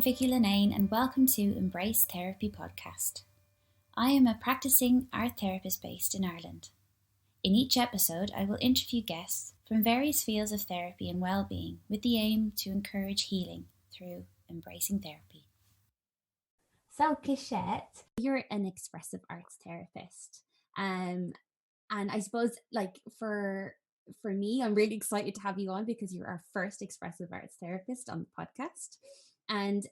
Vicky Linane and welcome to Embrace Therapy podcast. I am a practicing art therapist based in Ireland. In each episode, I will interview guests from various fields of therapy and well-being with the aim to encourage healing through embracing therapy. So, Keshet, you're an expressive arts therapist. And I suppose, for me, I'm really excited to have you on because you're our first expressive arts therapist on the podcast. And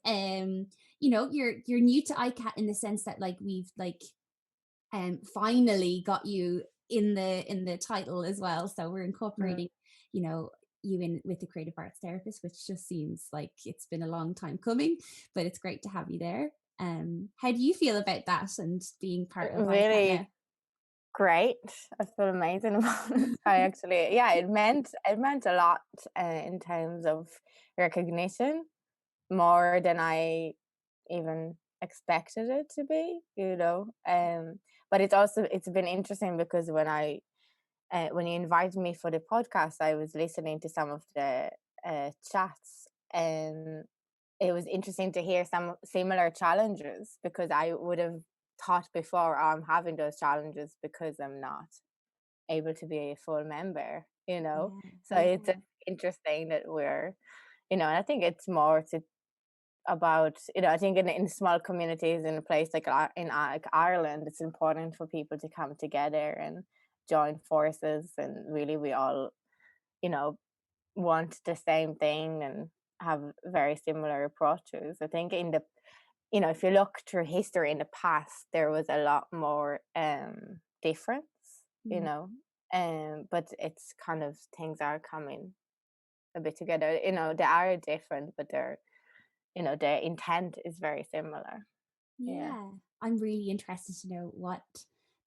you're new to ICAT in the sense that we've finally got you in the title as well. So we're incorporating, you in with the creative arts therapist, which just seems like it's been a long time coming, but it's great to have you there. How do you feel about that and being part of really ICAT now? Great. I feel amazing about it. It meant a lot in terms of recognition, more than I even expected it to be, but it's been interesting because when you invited me for the podcast, I was listening to some of the chats, and it was interesting to hear some similar challenges, because I would have thought before, I'm having those challenges because I'm not able to be a full member, It's interesting that we're, and I think it's more about, I think in small communities, in a place like Ireland, it's important for people to come together and join forces, and really we all, want the same thing and have very similar approaches. I think if you look through history in the past, there was a lot more difference, but it's kind of, things are coming a bit together. They are different, but they're, the intent is very similar. Yeah. I'm really interested to know what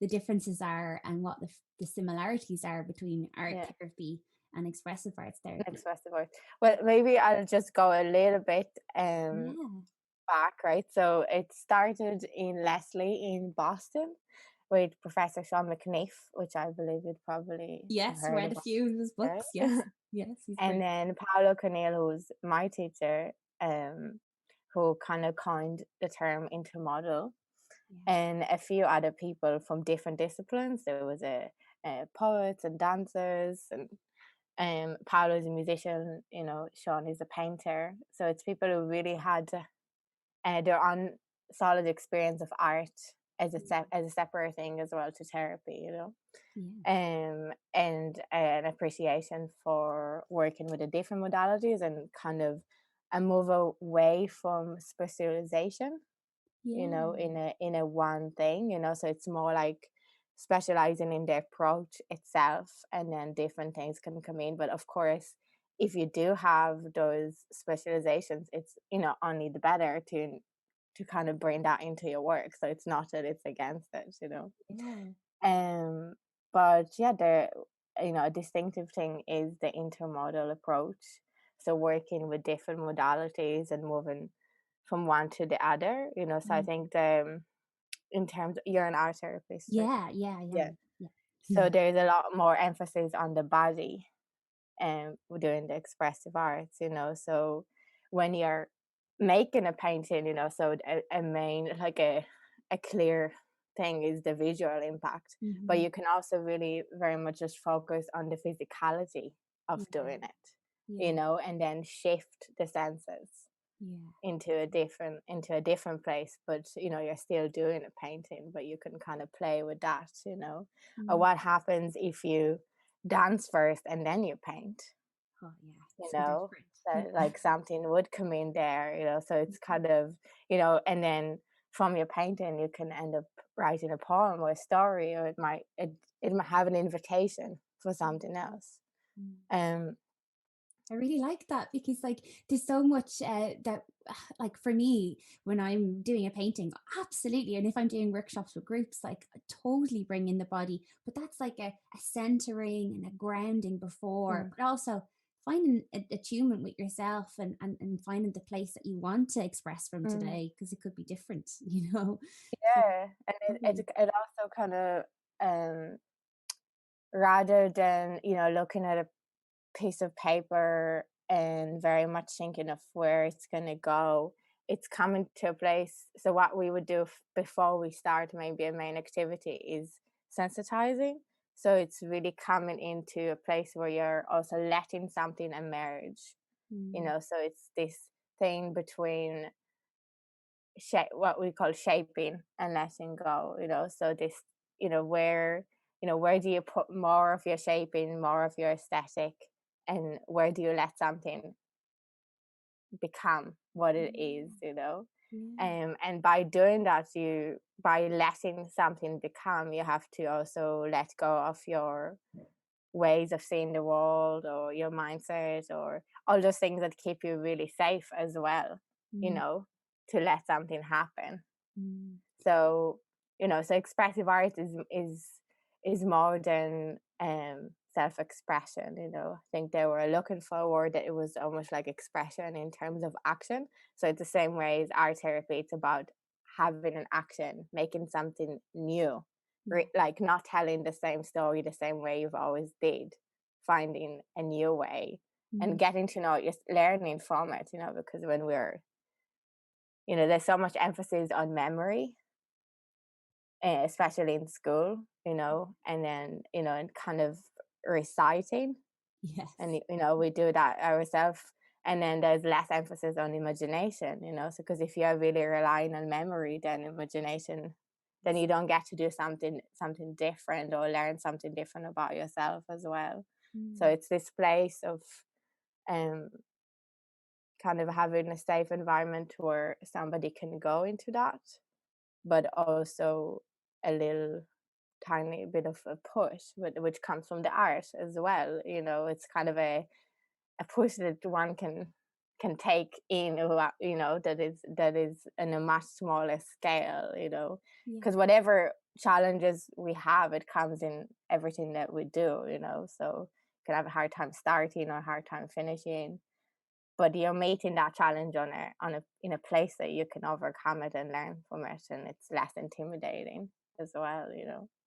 the differences are and what the similarities are between art therapy and expressive arts therapy. Expressive arts. Well, maybe I'll just go a little bit back, right? So it started in Lesley in Boston with Professor Sean McNiff, which I believe you'd probably read a few of his books. Yes, he's and great. then Paolo Cornell, who's my teacher, who kind of coined the term intermodal, and a few other people from different disciplines. There was poets and dancers, and Paolo's a musician, Sean is a painter. So it's people who really had their own solid experience of art as a separate thing as well to therapy, and an appreciation for working with the different modalities and kind of a move away from specialization, in a one thing, so it's more like specializing in the approach itself, and then different things can come in. But of course, if you do have those specializations, it's only the better to kind of bring that into your work. So it's not that it's against it, but a distinctive thing is the intermodal approach, so working with different modalities and moving from one to the other, so I think in terms of, you're an art therapist, right? Yeah. So there's a lot more emphasis on the body doing the expressive arts, so when you're making a painting, so a main, a clear thing is the visual impact, but you can also really very much just focus on the physicality of doing it, and then shift the senses into a different place. But you're still doing a painting, but you can kind of play with that, or what happens if you dance first and then you paint, so like something would come in there, so it's kind of, and then from your painting you can end up writing a poem or a story, or it might have an invitation for something else. I really like that, because there's so much that for me, when I'm doing a painting, absolutely, and if I'm doing workshops with groups, I totally bring in the body, but that's a centering and a grounding before, but also finding attunement with yourself and finding the place that you want to express from today, because it could be different, and it also kind of rather than looking at a piece of paper and very much thinking of where it's going to go, it's coming to a place. So what we would do before we start maybe a main activity is sensitizing. So it's really coming into a place where you're also letting something emerge, Mm. so it's this thing between what we call shaping and letting go, so this, where do you put more of your shaping, more of your aesthetic, and where do you let something become what it is, Yeah. and by doing that, by letting something become, you have to also let go of your ways of seeing the world or your mindset or all those things that keep you really safe as well, you Mm. know to let something happen. Mm. So, so expressive art is more than self-expression. I think they were looking for a word that it was almost like expression in terms of action. So it's the same way as art therapy. It's about having an action, making something new, Yeah. like not telling the same story the same way you've always did, finding a new way and Mm. getting to know it, just learning from it, because when we're, there's so much emphasis on memory, especially in school, and then, and kind of reciting. And, Yes. we do that ourselves. And then there's less emphasis on imagination, so because if you're really relying on memory, then imagination, then you don't get to do something different or learn something different about yourself as well. So Mm. it's this place of um kind of having a safe environment where somebody can go into that, but also a little tiny bit of a push, which comes from the art as well. It's kind of a push that one can take in, that is in a much smaller scale. Yeah. Because whatever challenges we have, it comes in everything that we do. So you can have a hard time starting or a hard time finishing, but you're meeting that challenge in a place that you can overcome it and learn from it, and it's less intimidating as well.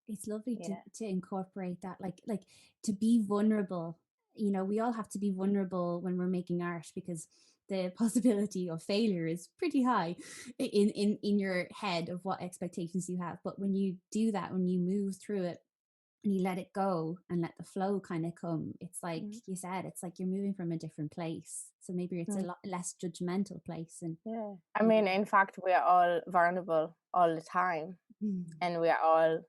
It's lovely to Yeah. incorporate that, like to be vulnerable. We all have to be vulnerable when we're making art, because the possibility of failure is pretty high in your head of what expectations you have. But when you do that, when you move through it and you let it go and let the flow kind of come, it's like Mm. you said, it's like you're moving from a different place. So maybe it's a Mm. lot less judgmental place. And Yeah. I mean, in fact, we are all vulnerable all the time, mm, and we are all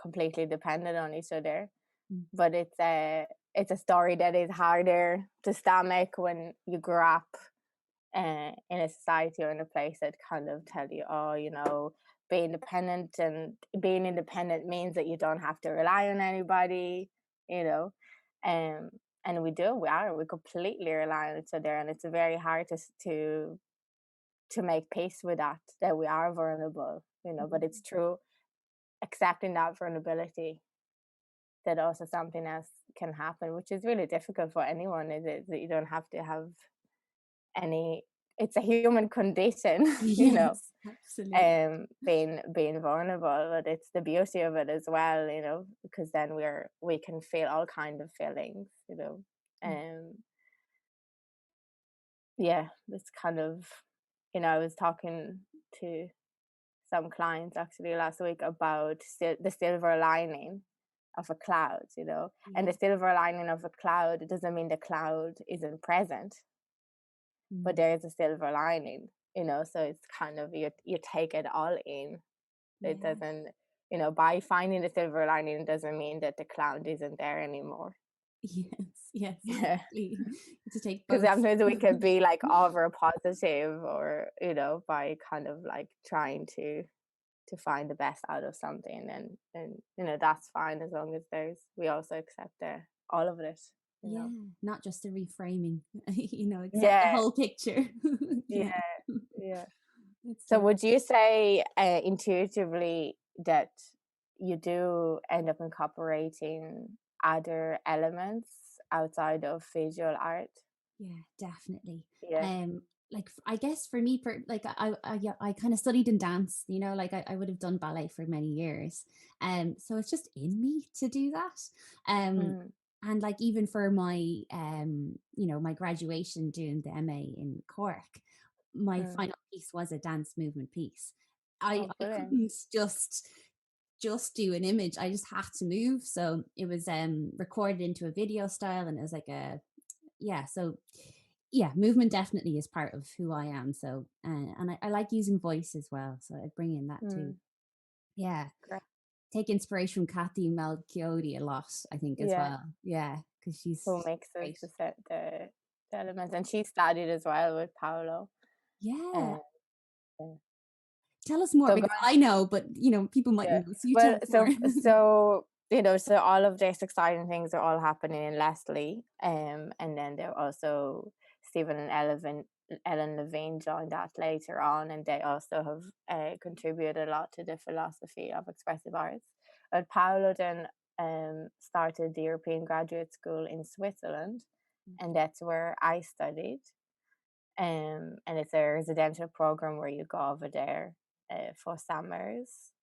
completely dependent on each other. mm, But it's a story that is harder to stomach when you grow up in a society or in a place that kind of tell you, oh, be independent, and being independent means that you don't have to rely on anybody, you know, um, and we completely rely on each other, and it's very hard to make peace with that we are vulnerable, but it's mm. true accepting that vulnerability that also something else can happen, which is really difficult for anyone. Is it that you don't have to have any, it's a human condition, Yes, absolutely. being vulnerable, but it's the beauty of it as well, because then we can feel all kind of feelings, Yeah. um yeah, it's kind of, I was talking to some clients actually last week about the silver lining of a cloud, and Yeah. the silver lining of a cloud, it doesn't mean the cloud isn't present, but Mm. there is a silver lining, so it's kind of, you take it all in. It Yeah. doesn't, by finding the silver lining, doesn't mean that the cloud isn't there anymore. Yes, yes, Yeah. exactly. To take Because both. sometimes we could be like over positive, or by kind of like trying to find the best out of something, and that's fine, as long as we also accept all of it, you Yeah, know not just the reframing, accept the yeah, whole picture. yeah, Yeah, yeah. it's So lovely. would you say intuitively that you do end up incorporating other elements outside of visual art? Yeah, definitely. Yeah. Like I guess for me, like yeah, I kind of studied in dance. Like I would have done ballet for many years. So it's just in me to do that. Mm. And like even for my my graduation doing the MA in Cork, my final piece was a dance movement piece. I Brilliant. couldn't just do an image. I just had to move. So it was recorded into a video style, and it was like so movement definitely is part of who I am. So and I like using voice as well. So I bring in that too. Yeah. Great. Take inspiration from Kathy Malchiodi a lot, I think, as well. Yeah, because she's who mixes great. the elements, and she studied as well with Paolo. Yeah. Yeah. Tell us more, So because I know, but people might know. So you tell us more. so so all of these exciting things are all happening in Leslie, and then there are also Stephen and Ellen Levine joined that later on, and they also have contributed a lot to the philosophy of expressive arts. But Paolo then started the European Graduate School in Switzerland, and that's where I studied. And it's a residential program where you go over there for summers.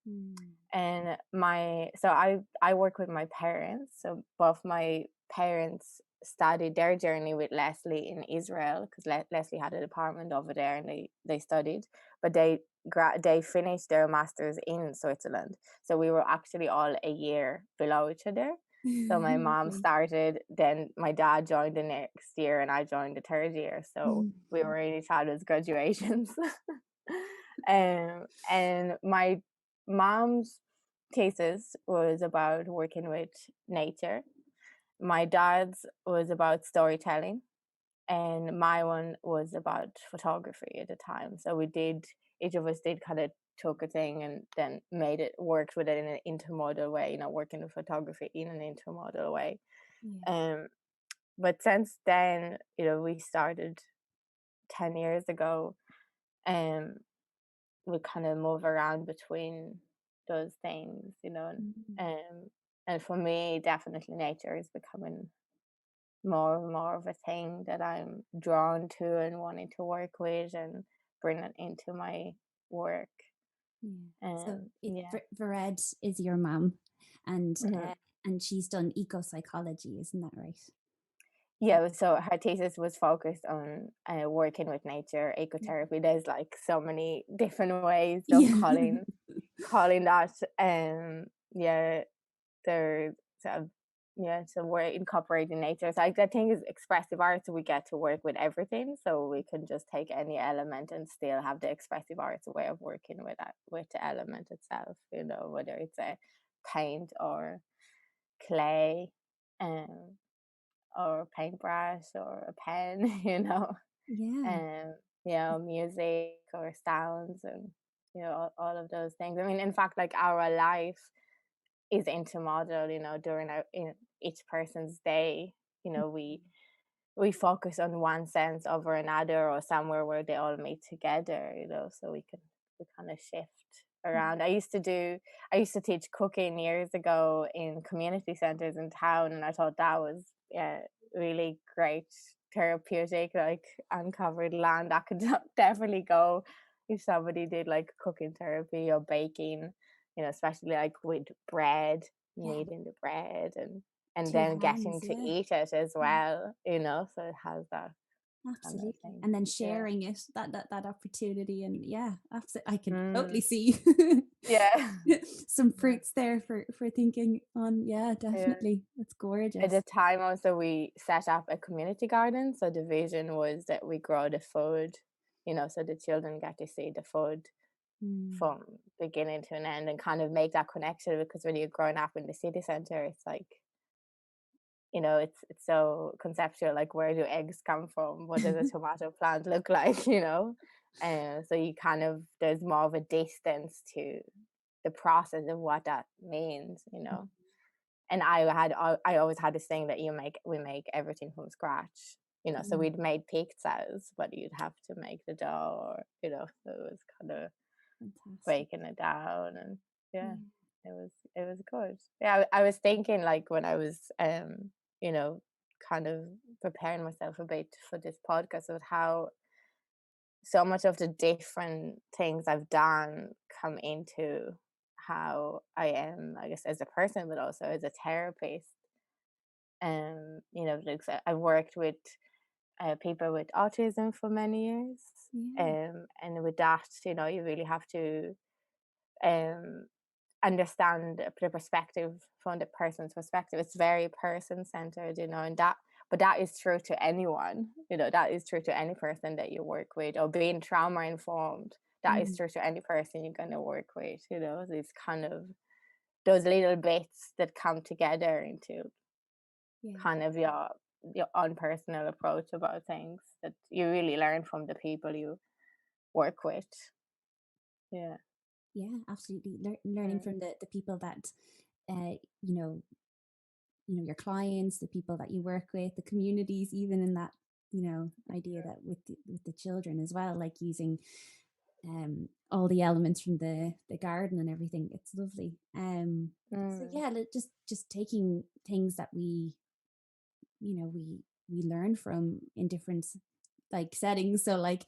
And I work with my parents. So both my parents studied their journey with Leslie in Israel, because Leslie had an apartment over there, and they studied, but they finished their masters in Switzerland. So we were actually all a year below each other. So my mom started, then my dad joined the next year, and I joined the third year. So we were in each other's graduations. And my mom's thesis was about working with nature. My dad's was about storytelling, and my one was about photography at the time. So each of us did kind of took a thing and then worked with it in an intermodal way, working with photography in an intermodal way. But since then, we started 10 years ago, we kind of move around between those things, and for me, definitely nature is becoming more and more of a thing that I'm drawn to and wanting to work with and bring it into my work. So Vered is your mum, and she's done eco-psychology, isn't that right? Yeah, so her thesis was focused on working with nature, ecotherapy. There's like so many different ways of calling that. There's so we're incorporating nature. So the thing is, expressive arts, we get to work with everything, so we can just take any element and still have the expressive arts way of working with the element itself. Whether it's a paint or clay, or a paintbrush or a pen, music or sounds, and all of those things. I mean, in fact, like our life is intermodal, during each person's day. We focus on one sense over another, or somewhere where they all meet together, so we kind of shift around. I used to teach cooking years ago in community centers in town, and I thought that was really great therapeutic, like uncovered land. I could definitely go if somebody did like cooking therapy or baking, especially like with bread, kneading the bread and then getting to eat it as well, so it has that absolutely kind of and then sharing it, that opportunity. And absolutely, I can totally see some fruits there for thinking on. Definitely. That's gorgeous. At the time also, we set up a community garden, so the vision was that we grow the food, so the children get to see the food from beginning to an end, and kind of make that connection, because when you're growing up in the city center, it's like, it's so conceptual, like, where do eggs come from, what does a tomato plant look like, so you kind of, there's more of a distance to the process of what that means, and I always had this thing that we make everything from scratch, so we'd made pizzas, but you'd have to make the dough, or so it was kind of breaking it down, and it was good. I was thinking, like, when I was kind of preparing myself a bit for this podcast, of how so much of the different things I've done come into how I am, I guess, as a person, but also as a therapist. Like, I've worked with people with autism for many years. Yeah. And with that, you know, you really have to um, understand the perspective from the person's perspective. It's very person centered, you know, and that, but that is true to anyone, you know, that is true to any person that you work with, or being trauma informed. That is Mm. true to any person you're going to work with, you know, these kind of those little bits that come together into Yeah. kind of your own personal approach about things that you really learn from the people you work with. Yeah. Yeah, absolutely. Learning Mm. from the people that, uh, you know, your clients, the people that you work with, the communities, even in that, idea that with the children as well, like using all the elements from the garden and everything. It's lovely. So Mm. yeah, just taking things that we learn from in different like settings. So like,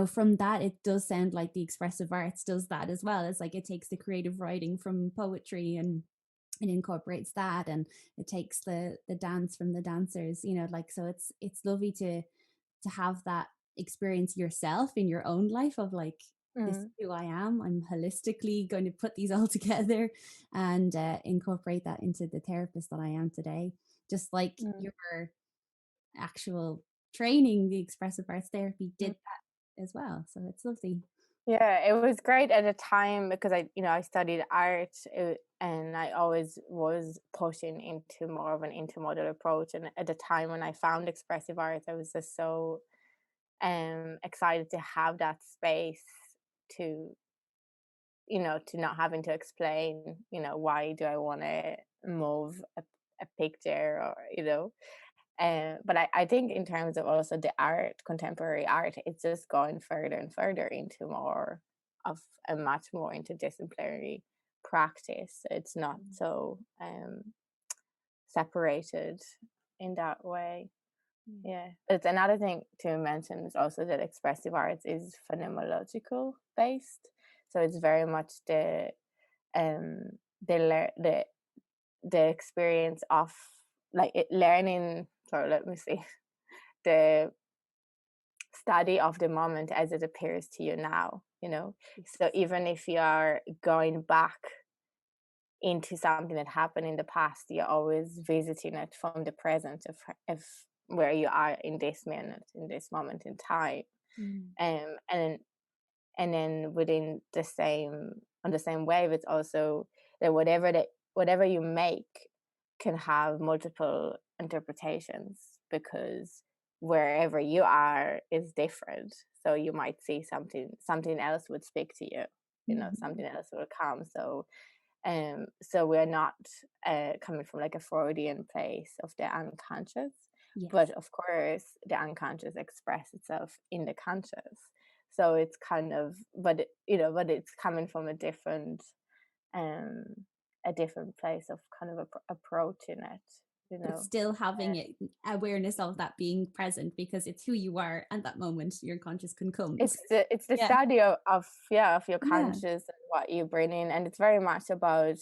from that, it does sound like the expressive arts does that as well. It's like it takes the creative writing from poetry and it incorporates that, and it takes the dance from the dancers, like, so it's lovely to have that experience yourself in your own life of like, this is Mm. who I am. I'm holistically going to put these all together and incorporate that into the therapist that I am today. Just like Mm. your actual training, the expressive arts therapy Mm. did that as well. So it's lovely. Yeah, it was great at a time because I studied art, and I always was pushing into more of an intermodal approach. And at the time when I found expressive arts, I was just so excited to have that space to, to not having to explain, why do I want to move a picture, or, but I think in terms of also the art, contemporary art, it's just going further and further into more of a much more interdisciplinary practice. It's not so separated in that way. Yeah. Yeah, it's another thing to mention is also that expressive arts is phenomenological based, so it's very much um the the experience of like learning. Sorry, let me see. The study of the moment as it appears to you now, Yes. so even if you are going back into something that happened in the past, you're always visiting it from the present of where you are in this minute, in this moment in time. Mm. And then within the same, on the same wave, it's also that whatever you make can have multiple interpretations, because wherever you are is different. So you might see something else would speak to you, Mhm. something else will come. So we're not coming from like a Freudian place of the unconscious, but Yes. of course the unconscious express itself in the conscious. So it's kind of, but it's coming from um, a different place of kind of approaching it, you But know. still having it, awareness of that being present, because it's who you are at that moment. Your conscious can come. So, It's the yeah. study of your Yeah. conscious and what you bring in, and it's very much about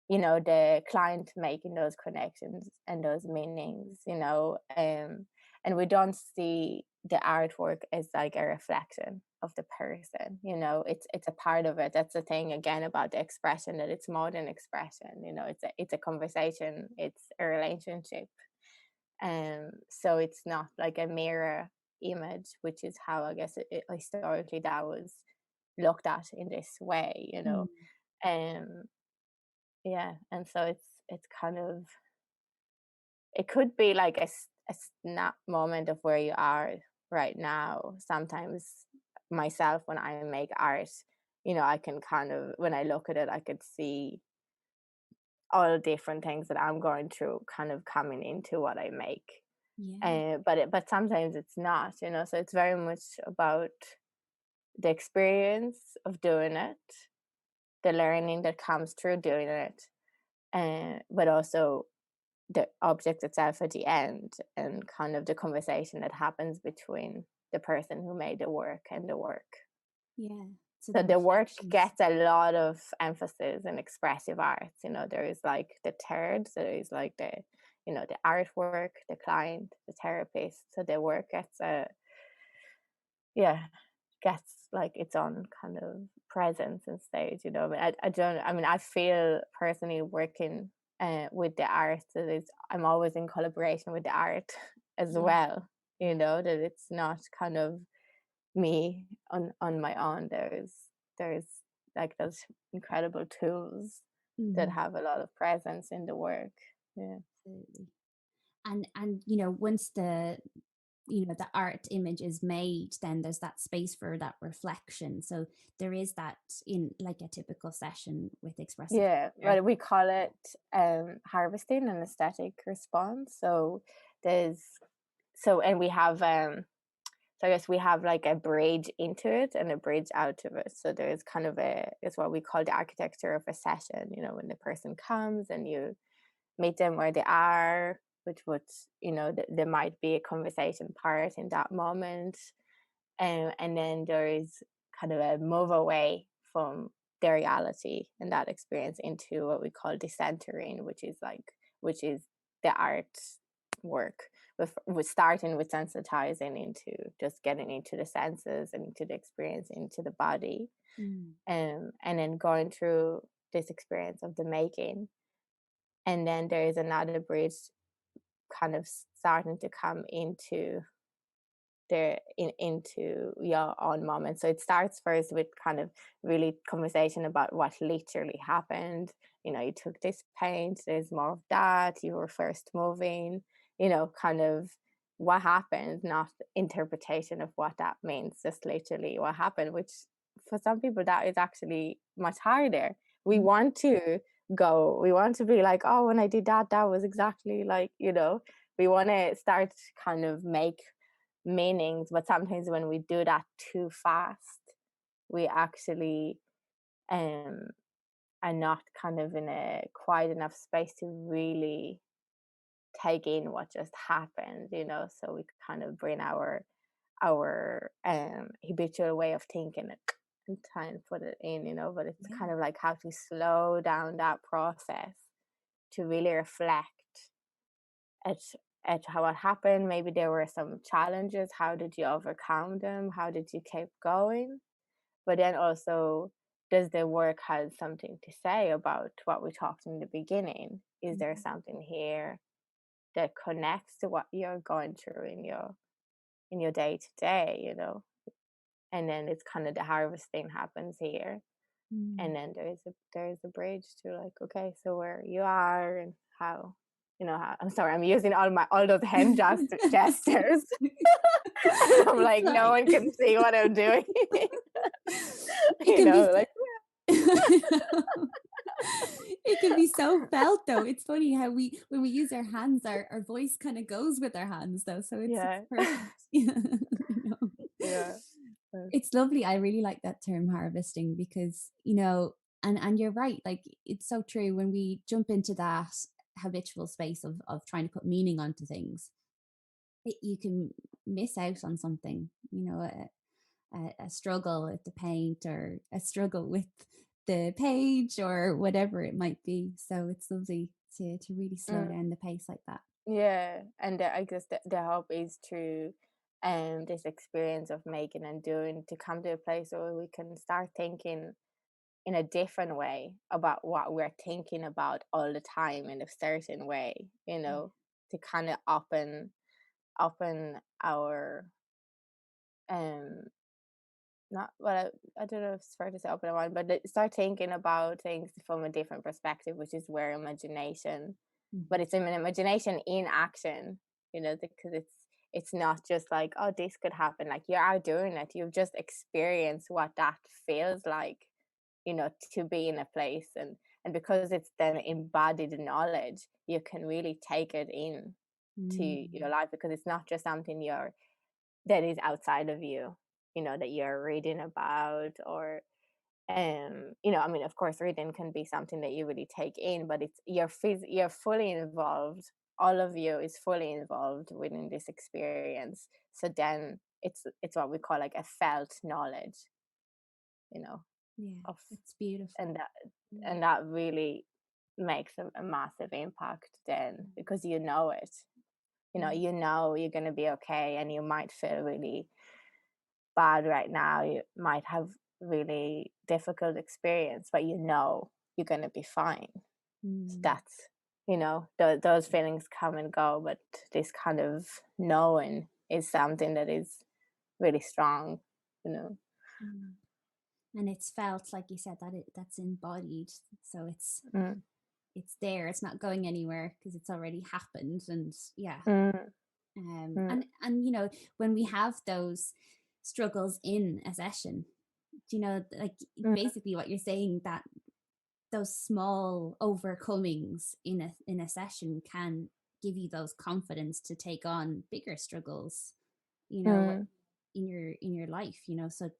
the client making those connections and those meanings, and we don't see the artwork as like a reflection of the person. It's a part of it. That's the thing again about the expression, that it's more than expression. It's a conversation, it's a relationship. So it's not like a mirror image, which is how I guess historically that was looked at in this way. Mm. um yeah, and so it's kind of, it could be like a snap moment of where you are right now. Sometimes myself, when I make art, I can kind of, when I look at it, I could see all the different things that I'm going through kind of coming into what I make. Yeah. But sometimes it's not, so it's very much about the experience of doing it, the learning that comes through doing it, but also the object itself at the end, and kind of the conversation that happens between the person who made the work and the work. Yeah. So So the the work reflections. gets a lot of emphasis in expressive arts. There is like the third, so there is like the artwork, the client, the therapist. So the work gets like its own kind of presence and stage. I feel personally working with the art that I'm always in collaboration with the art as well. That it's not kind of me on my own. There's like those incredible tools that have a lot of presence in the work. Yeah. Absolutely. And once the art image is made, then there's that space for that reflection. So there is that in like a typical session with expressive Well, we call it harvesting an aesthetic response. And we have so I guess we have like a bridge into it and a bridge out of it. So there's kind of it's what we call the architecture of a session. When the person comes and you meet them where they are, which would there might be a conversation part in that moment, and then there is kind of a move away from their reality and that experience into what we call decentering, which is the art work, with starting with sensitizing into just getting into the senses and into the experience, into the body, and then going through this experience of the making. And then there is another bridge kind of starting to come into your own moment. So it starts first with kind of really conversation about what literally happened. You took this paint, there's more of that, you were first moving, kind of what happened, not interpretation of what that means, just literally what happened, which for some people that is actually much harder. We want to be like, oh, when I did that was exactly like, we want to start kind of make meanings, but sometimes when we do that too fast, we actually are not kind of in a quiet enough space to really take in what just happened, so we kind of bring our habitual way of thinking and try and put it in, but it's kind of like how to slow down that process to really reflect at how it happened. Maybe there were some challenges. How did you overcome them? How did you keep going? But then also, does the work have something to say about what we talked in the beginning? Is there something here that connects to what you're going through in your day to day? And then it's kind of the harvesting happens here, and then there's a bridge to like, okay, so where you are and how. I'm sorry, I'm using all those hand gestures. And I'm like, no one can see what I'm doing. It can be so felt though. It's funny how when we use our hands, our voice kind of goes with our hands though. So it's perfect. It's lovely. I really like that term harvesting because, and you're right. Like it's so true when we jump into that habitual space of trying to put meaning onto things, you can miss out on something, a struggle with the paint or a struggle with the page or whatever it might be. So it's lovely to really slow down the pace like that. And I guess the hope is through this experience of making and doing to come to a place where we can start thinking in a different way about what we're thinking about all the time, in a certain way, to kind of open our not well I don't know if it's fair to say open our mind, but start thinking about things from a different perspective, which is where imagination, but it's an imagination in action, because it's not just like, oh, this could happen. Like, you are doing it, you've just experienced what that feels like, to be in a place, and because it's then embodied knowledge, you can really take it in to your life, because it's not just something that is outside of you, that you're reading about, or of course reading can be something that you really take in, but it's you're fully involved. All of you is fully involved within this experience. So then it's what we call like a felt knowledge, it's beautiful. and that really makes a massive impact then, because you know it. You know you're going to be okay, and you might feel really bad right now. You might have really difficult experience, but you know you're going to be fine. So that's, those feelings come and go, but this kind of knowing is something that is really strong, And it's felt, like you said, that's embodied, so it's Mm. it's there, it's not going anywhere because it's already happened. And yeah, Mm. and when we have those struggles in a session, like basically what you're saying, that those small overcomings in a session can give you those confidence to take on bigger struggles, Mm. in your life, so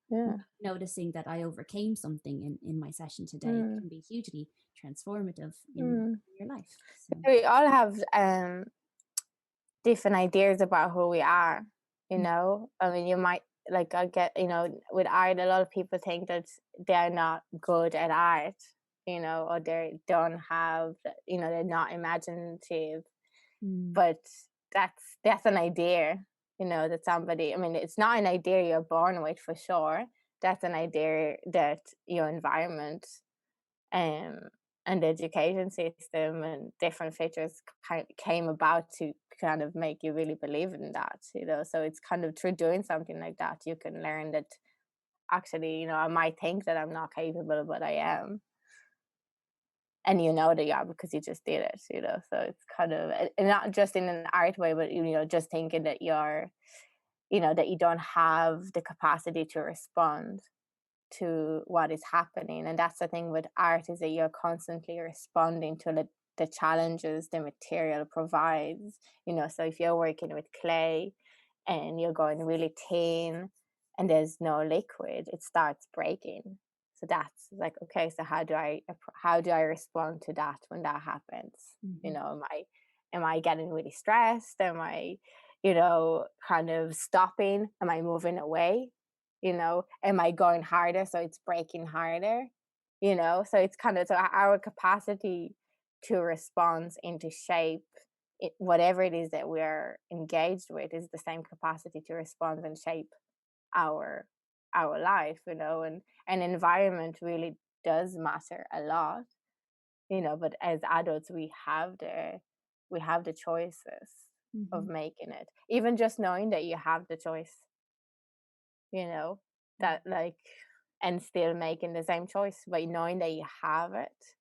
Yeah. noticing that I overcame something in my session today can be hugely transformative in your life. So. We all have different ideas about who we are, I mean, you might, like, I get, with art, a lot of people think that they're not good at art, or they don't have, they're not imaginative. But that's an idea, that somebody, I mean, it's not an idea you're born with, for sure. That's an idea that your environment and the education system and different features came about to kind of make you really believe in that, so it's kind of through doing something like that you can learn that actually, I might think that I'm not capable, but I am. And that you are because you just did it, so it's kind of, and not just in an art way, but just thinking that you're, that you don't have the capacity to respond to what is happening. And that's the thing with art, is that you're constantly responding to the challenges the material provides. So if you're working with clay and you're going really thin and there's no liquid, it starts breaking. So that's like, okay, so how do I respond to that when that happens? Am I getting really stressed? Am I kind of stopping? Am I moving away? Am I going harder so it's breaking harder? So it's kind of, so our capacity to respond into shape whatever it is that we're engaged with is the same capacity to respond and shape our life, and environment really does matter a lot, but as adults we have the choices of making it, even just knowing that you have the choice, that, like, and still making the same choice, but knowing that you have it,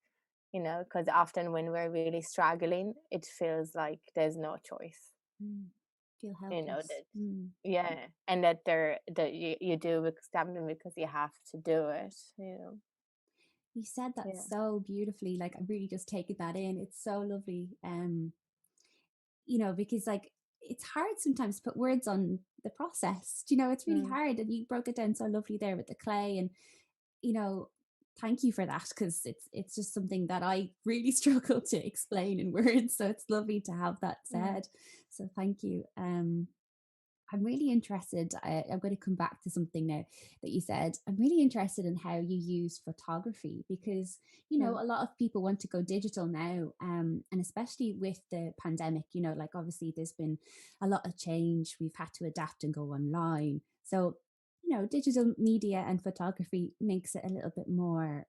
because often when we're really struggling, it feels like there's no choice. Feel helpless. That yeah, and that you do something because you have to do it. You said that so beautifully. Like, I'm really just taking that in. It's so lovely. Because, like, it's hard sometimes to put words on the process. It's really hard, and you broke it down so lovely there with the clay. And thank you for that, because it's just something that I really struggle to explain in words. So it's lovely to have that said. So thank you. I'm really interested. I'm going to come back to something now that you said. I'm really interested in how you use photography, because, a lot of people want to go digital now. And especially with the pandemic, like, obviously there's been a lot of change. We've had to adapt and go online. So, digital media and photography makes it a little bit more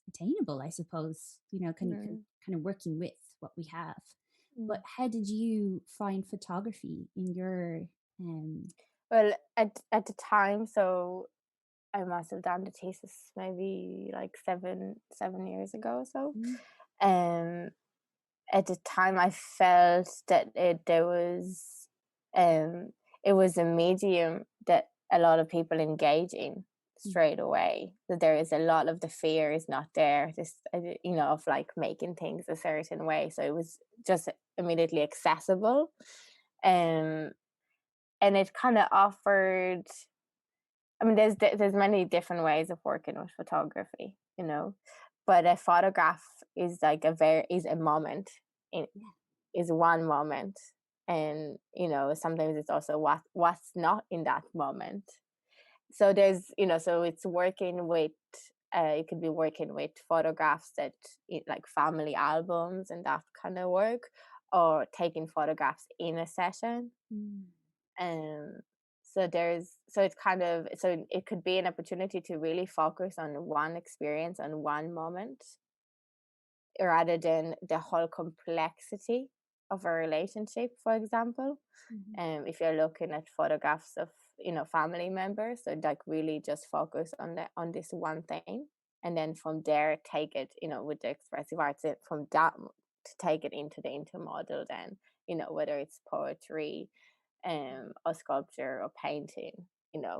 attainable, I suppose, kind of working with what we have. But how did you find photography in your well, at the time, so I must have done the thesis maybe like 7 years ago or so. At the time I felt that it was a medium that a lot of people engage in straight away, that there is a lot of the fear is not there, just of like making things a certain way, so it was just immediately accessible, and it kind of offered, I mean, there's many different ways of working with photography, but a photograph is like is a moment, is one moment, and sometimes it's also what's not in that moment. So there's so it's working with you could be working with photographs that like family albums and that kind of work, or taking photographs in a session. Um, so it's kind of, so it could be an opportunity to really focus on one experience and one moment, rather than the whole complexity of a relationship, for example. If you're looking at photographs of, family members, so like really just focus on this one thing, and then from there take it, with the expressive arts, from that to take it into the intermodal, then, whether it's poetry, or sculpture or painting,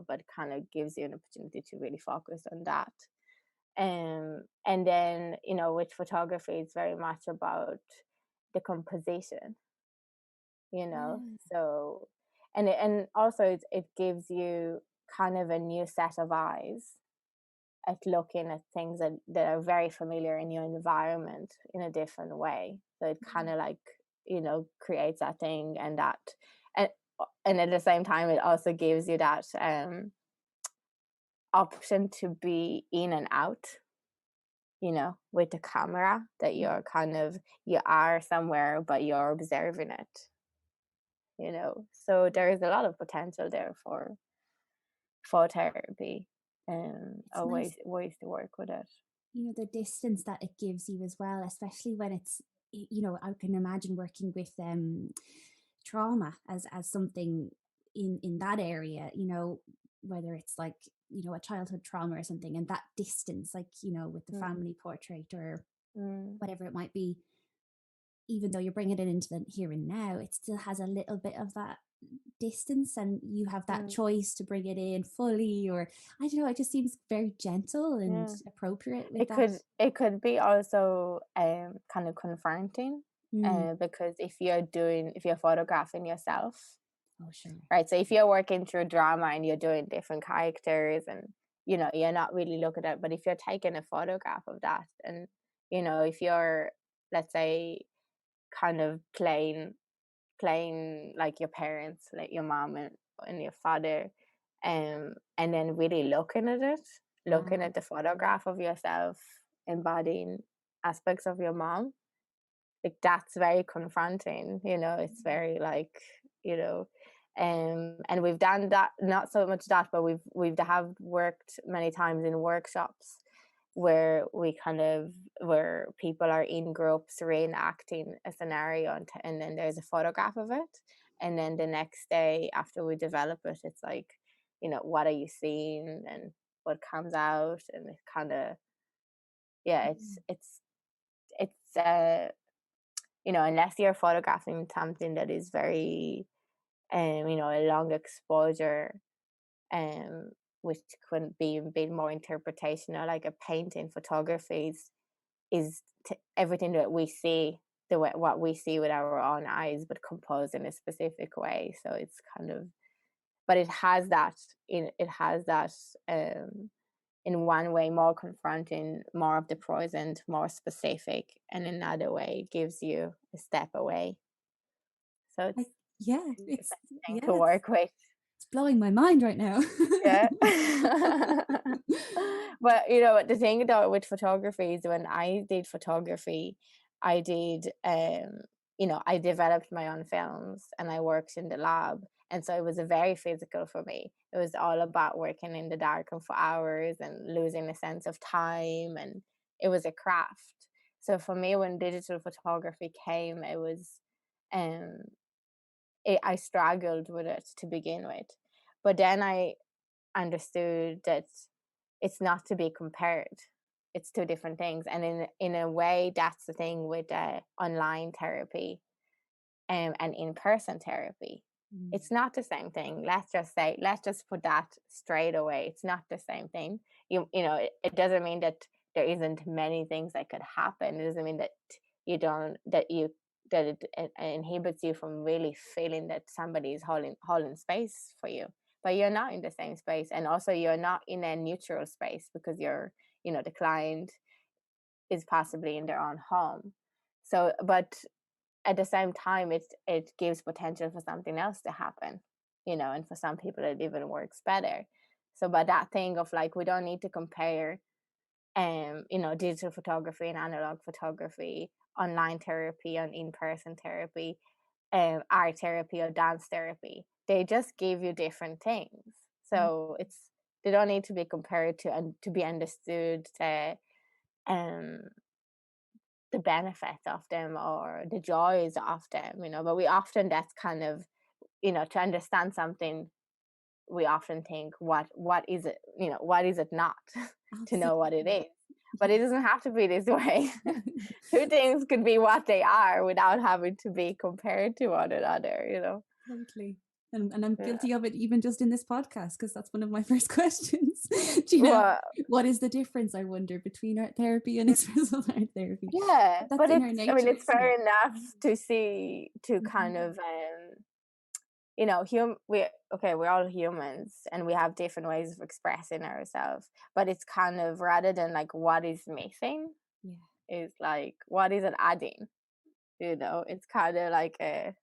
but kind of gives you an opportunity to really focus on that. And then, with photography, it's very much about the composition, so, and also it gives you kind of a new set of eyes at looking at things that are very familiar in your environment in a different way. So it kind of like, creates that thing, and and at the same time, it also gives you that option to be in and out, with the camera, that you're kind of, you are somewhere, but you're observing it, so there is a lot of potential there for therapy, It's or nice, ways to work with it. the distance that it gives you as well, especially when it's, I can imagine working with trauma as something in that area, whether it's like, a childhood trauma or something, and that distance, like, with the family portrait or Mm, whatever it might be, even though you're bringing it into the here and now, it still has a little bit of that distance, and you have that mm, choice to bring it in fully, or I don't know, it just seems very gentle and yeah. appropriate with It that. could be also kind of confronting, Mm. because if you're photographing yourself, Oh, sure. right? So if you're working through drama and you're doing different characters, and you're not really looking at it, but if you're taking a photograph of that, and if you're, let's say, kind of playing like your parents, like your mom and your father, and then really looking at it, looking Ah. at the photograph of yourself embodying aspects of your mom, like that's very confronting, it's very like, you know and we've done that, not so much that, but we've have worked many times in workshops where where people are in groups reenacting a scenario, and then there's a photograph of it, and then the next day after we develop it, it's like, what are you seeing and what comes out, and it kind of, yeah, it's unless you're photographing something that is very a long exposure, um which could be a bit more interpretational, like a painting. Photography is everything that we see, the way what we see with our own eyes, but composed in a specific way. So it's kind of, but it has that, in one way more confronting, more of the present, more specific, and another way it gives you a step away. So I, it's yeah, the it's best thing yeah, to work with. it's blowing my mind right now. Yeah. But the thing though with photography is, when I did photography, I did I developed my own films and I worked in the lab, and so it was very physical for me. It was all about working in the dark and for hours and losing a sense of time, and it was a craft. So for me, when digital photography came, it was um I struggled with it to begin with, but then I understood that it's not to be compared. It's two different things, and in a way, that's the thing with online therapy, and in person therapy. Mm. It's not the same thing. Let's just put that straight away. It's not the same thing. It doesn't mean that there isn't many things that could happen. It doesn't mean that you don't that you that it inhibits you from really feeling that somebody is holding space for you, but you're not in the same space, and also you're not in a neutral space, because the client is possibly in their own home. So, but at the same time, it gives potential for something else to happen, and for some people it even works better. So, but that thing of like, we don't need to compare digital photography and analog photography, online therapy and in-person therapy, art therapy or dance therapy. They just give you different things. So they don't need to be compared to, and to be understood the benefits of them or the joys of them, but we often, that's kind of, to understand something, we often think, what is it, what is it not to know what it is. But it doesn't have to be this way. Two things could be what they are without having to be compared to one another. Totally. And I'm guilty of it even just in this podcast, because that's one of my first questions. Do you know what is the difference, I wonder, between art therapy and expressive art therapy? Yeah, that's but in our nature, it's fair enough to see, to kind of we're all humans and we have different ways of expressing ourselves, but it's kind of, rather than like what is missing, is like what is it adding, it's kind of like a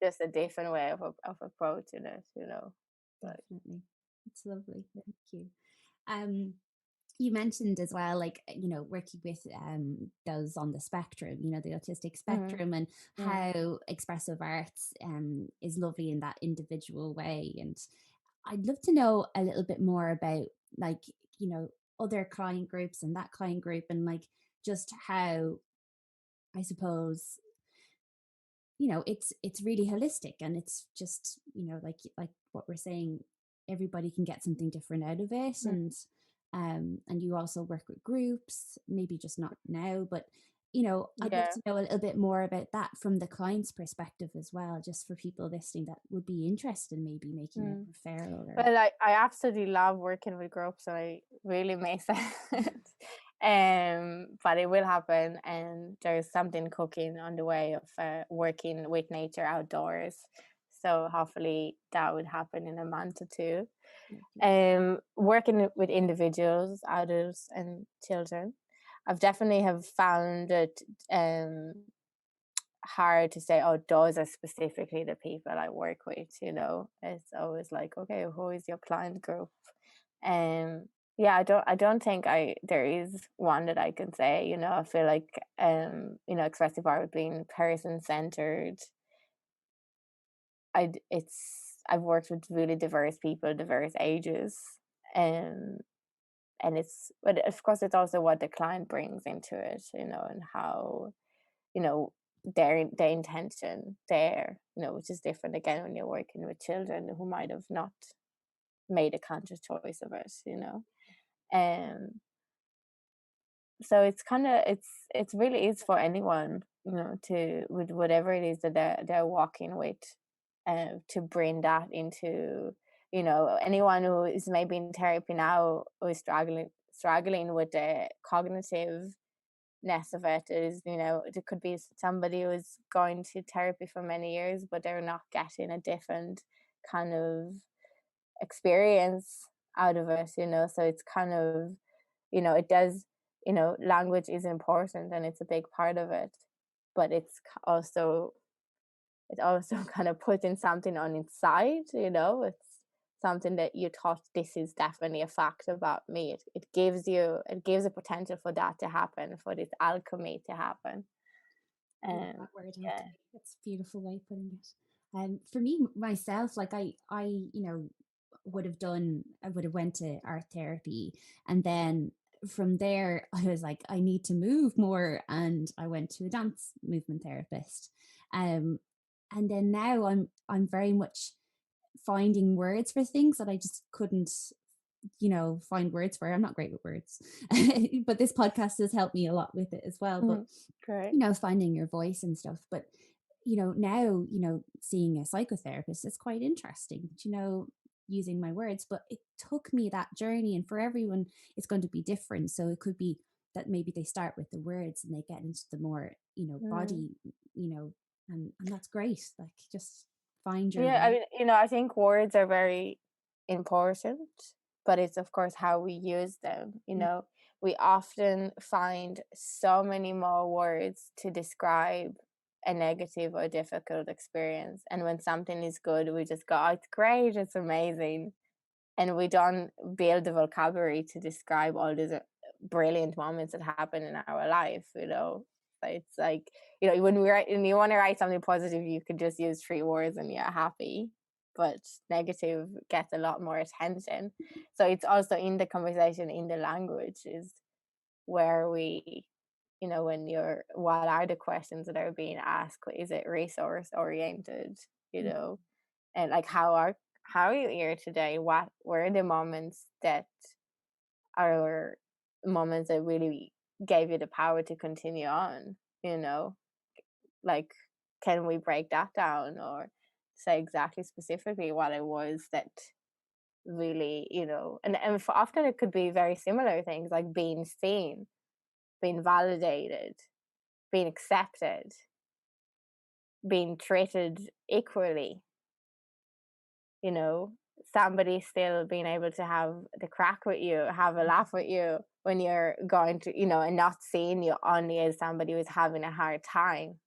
just a different way of approaching it, Definitely. It's lovely, thank you. You mentioned as well, like, working with those on the spectrum, the autistic spectrum, and how expressive arts is lovely in that individual way. And I'd love to know a little bit more about, like, other client groups and that client group, and like just how, I suppose, it's really holistic, and it's just, like what we're saying, everybody can get something different out of it. And you also work with groups, maybe just not now, but I'd love to know a little bit more about that from the client's perspective as well, just for people listening that would be interested in maybe making a referral. Well, I absolutely love working with groups, so I really miss it. But it will happen, and there's something cooking on the way of working with nature outdoors, so hopefully that would happen in a month or two. Working with individuals, adults and children, I've definitely have found it hard to say, oh, those are specifically the people I work with. It's always like, okay, who is your client group? I don't think there is one that I can say. I feel like expressive art being person-centered, I've worked with really diverse people, diverse ages, and but of course it's also what the client brings into it, and how, their intention there, which is different again when you're working with children who might have not made a conscious choice of it. So it's kind of, it's really is for anyone, to, with whatever it is that they're walking with, to bring that into, anyone who is maybe in therapy now, who is struggling with the cognitiveness of it. Is, it could be somebody who is going to therapy for many years, but they're not getting a different kind of experience out of it. So it's kind of, it does, language is important and it's a big part of it, but it also kind of putting something on its side. It's something that you thought, this is definitely a fact about me. It gives a potential for that to happen, for this alchemy to happen. That word, that's a beautiful way of putting it. For me myself, like I would have went to art therapy, and then from there I was like, I need to move more, and I went to a dance movement therapist, and then now I'm very much finding words for things that I just couldn't find words for. I'm not great with words, but this podcast has helped me a lot with it as well. But great. Finding your voice and stuff. But now seeing a psychotherapist is quite interesting, using my words. But it took me that journey, and for everyone it's going to be different. So it could be that maybe they start with the words and they get into the more body, and that's great. Like, just find your way. I mean, I think words are very important, but it's of course how we use them. We often find so many more words to describe a negative or difficult experience, and when something is good, we just go, oh, it's great, it's amazing, and we don't build the vocabulary to describe all these brilliant moments that happen in our life, you know. It's like, you know, when you want to write something positive, you could just use 3 words and you're happy, but negative gets a lot more attention. So it's also in the conversation, in the language, is where we, you know, what are the questions that are being asked? Is it resource oriented, you know? And like, how are you here today? What were the moments that are moments that really gave you the power to continue on, you know? Like, can we break that down, or say exactly specifically what it was that really, you know? And for often it could be very similar things, like being seen, being validated, being accepted, being treated equally, you know, somebody still being able to have the crack with you, have a laugh with you when you're going to, you know, and not seeing you only as somebody who's having a hard time.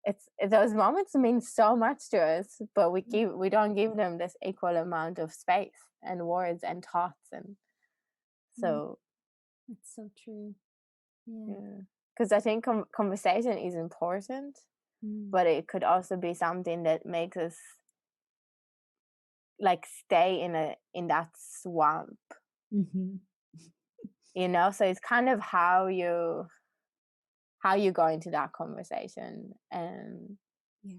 It's those moments mean so much to us, but we don't give them this equal amount of space and words and thoughts, and so That's so true. Yeah. yeah. Because I think conversation is important, but it could also be something that makes us like stay in that swamp, Mm-hmm. you know. So it's kind of how you go into that conversation. Yeah.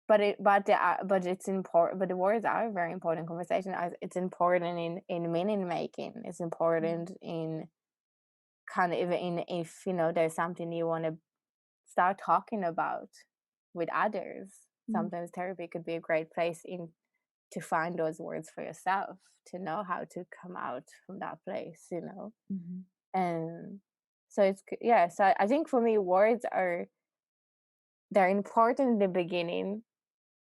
But it's important, but the words are a very important conversation. It's important in meaning making. It's important in kind of, in if, you know, there's something you want to start talking about with others. Sometimes therapy could be a great place to find those words for yourself, to know how to come out from that place, you know. And so it's, yeah, so I think for me, they're important in the beginning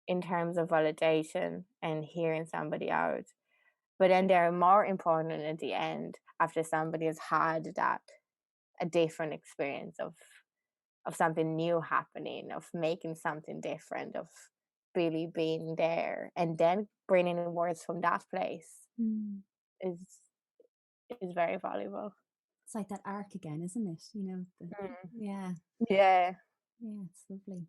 in terms of validation and hearing somebody out, but then they're more important at the end, after somebody has had a different experience of something new happening, of making something different, of really being there, and then bringing in words from that place is very valuable. It's like that arc again, isn't it? You know, yeah, Yeah. it's lovely.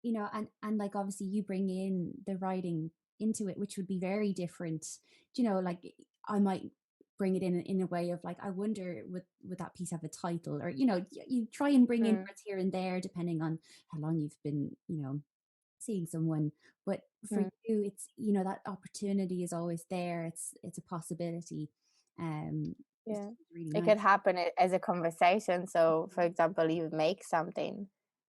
You know, and like obviously you bring in the writing into it, which would be very different. You know, like I might bring it in a way of like, I wonder would that piece have a title, or you know, you try and bring in words here and there depending on how long you've been, you know, seeing someone. But for you, it's, you know, that opportunity is always there. It's a possibility. Yeah, really it nice. could happen as a conversation. So for example, you make something,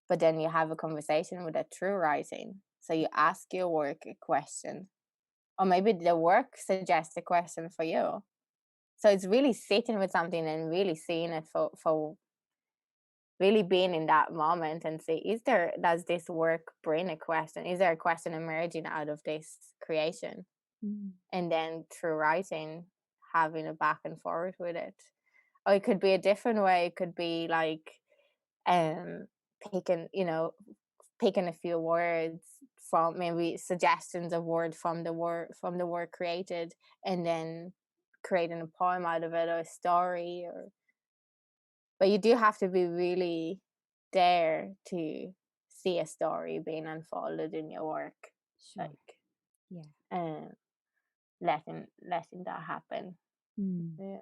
but then you have a conversation with it through writing. So you ask your work a question, or maybe the work suggests a question for you. So it's really sitting with something and really seeing it for really being in that moment and see, does this work bring a question? Is there a question emerging out of this creation? And then through writing, having a back and forth with it. Or it could be a different way. It could be like picking, you know, picking a few words from, maybe suggestions of word from the word created, and then creating a poem out of it, or a story. Or but you do have to be really there to see a story being unfolded in your work. Sure. Like, yeah. letting that happen. Yeah.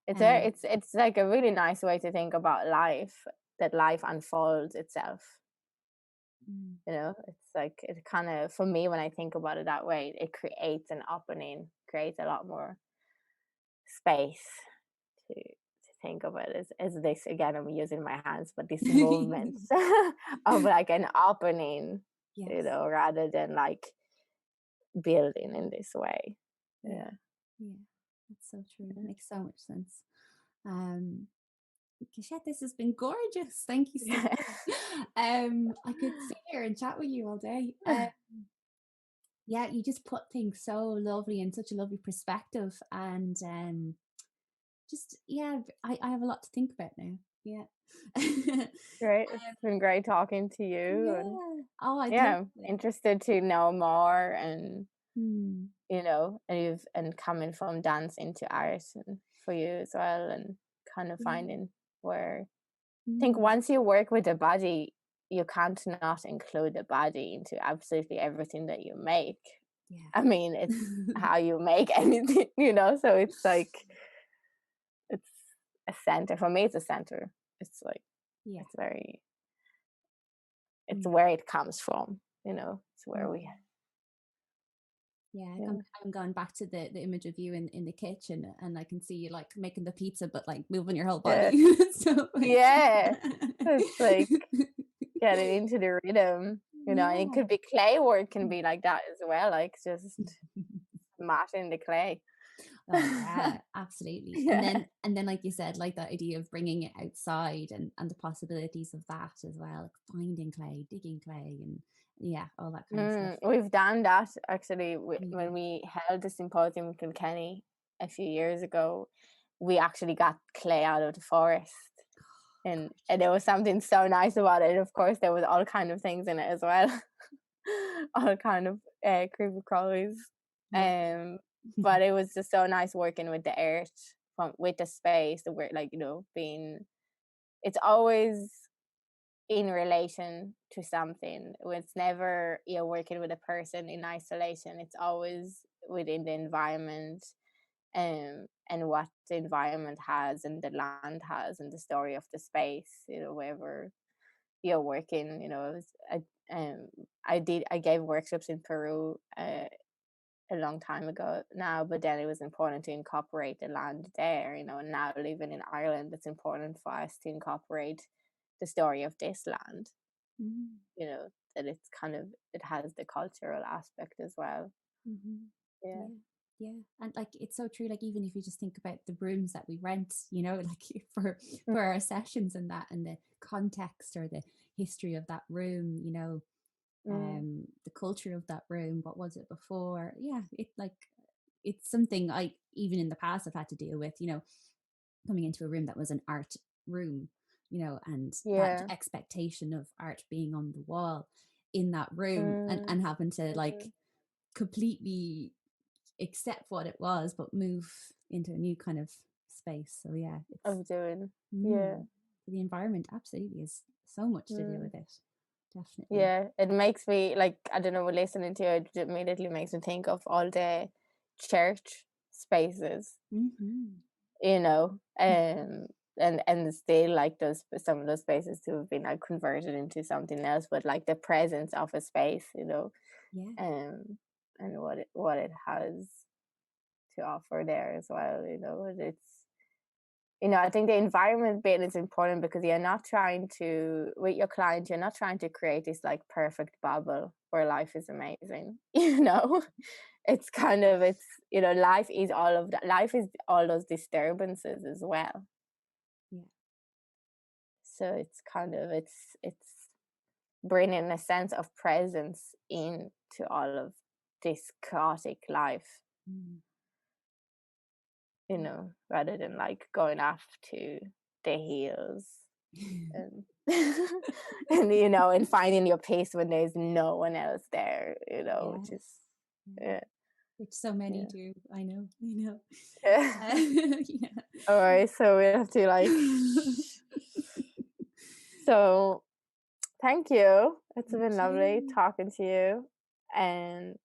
Um, It's like a really nice way to think about life, that life unfolds itself. You know, it's like, it kind of, for me, when I think about it that way, it creates an opening, creates a lot more space to think of it as this, again, I'm using my hands, but this movement of like an opening, yes. you know, rather than like building in this way. Yeah. That's so true. It makes so much sense. Keshet, this has been gorgeous. Thank you so much. I could sit here and chat with you all day. Yeah, you just put things so lovely in such a lovely perspective, and just I have a lot to think about now. Yeah. Great. It's been great talking to you. Yeah. And Oh, I'd love yeah, it. interested to know more and you know, and coming from dance into art and for you as well, and kind of finding where I think once you work with the body, you can't not include the body into absolutely everything that you make. I mean, it's how you make anything, you know, so it's like it's a center for me. It's a center. It's like it's very it's where it comes from, you know. It's where we I'm going back to the image of you in the kitchen, and I can see you like making the pizza but like moving your whole body. So like, it's like getting into the rhythm, you know. And it could be clay work, can be like that as well, like just matting the clay. Oh yeah, absolutely. And then like you said, like that idea of bringing it outside and the possibilities of that as well, like finding clay, digging clay, and all that kind of stuff. We've done that actually when we held the symposium in Kilkenny a few years ago. We actually got clay out of the forest, and there was something so nice about it. Of course, there was all kind of things in it as well, all kind of creepy crawlies. But it was just so nice working with the earth, with the space, the work, like, you know, it's always in relation to something. It's never you're working with a person in isolation. It's always within the environment, and what the environment has and the land has and the story of the space, you know, wherever you're working. You know, I gave workshops in Peru a long time ago now, but then it was important to incorporate the land there, you know. And now living in Ireland, it's important for us to incorporate the story of this land, you know, that it's kind of, it has the cultural aspect as well. Yeah, and like it's so true. Like even if you just think about the rooms that we rent, you know, like for our sessions and that, and the context or the history of that room, you know, the culture of that room, what was it before? It's something I even in the past I've had to deal with, you know, coming into a room that was an art room, you know, and that expectation of art being on the wall in that room, and having to like completely accept what it was but move into a new kind of space. So it's the environment absolutely is so much to do with it. Definitely. It makes me like, I don't know, listening to it immediately makes me think of all the church spaces, you know, and still like some of those spaces to have been like converted into something else, but like the presence of a space, you know, and what it has to offer there as well, you know. It's, you know, I think the environment bit is important because you're not trying to, with your client, you're not trying to create this like perfect bubble where life is amazing, you know. It's kind of, it's, you know, life is all of that. Life is all those disturbances as well. So it's kind of, it's bringing a sense of presence into all of this chaotic life, you know, rather than like going off to the hills and and you know, and finding your pace when there's no one else there, you know, which is which so many do. I know. All right, so we have to like so thank you, it's been lovely talking to you, and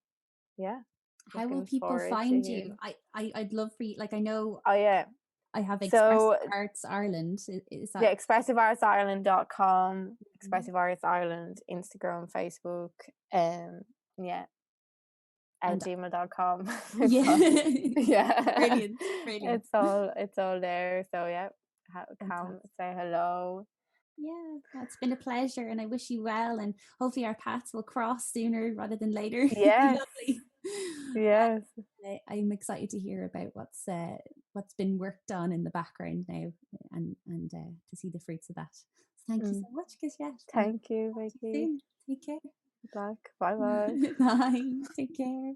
how will people find you? I'd love for you, like, I know I have Expressive Arts Ireland. Is that expressiveartsireland.com, Expressive Arts Ireland, Instagram, Facebook, at gmail.com. Brilliant. It's all there. So come say hello. It's been a pleasure, and I wish you well, and hopefully our paths will cross sooner rather than later. Yes. Yes. I'm excited to hear about what's been worked on in the background now, and to see the fruits of that. So thank you so much, Keshet. Thank you, Vicky. Take care. Good luck. Bye. Bye. Take care.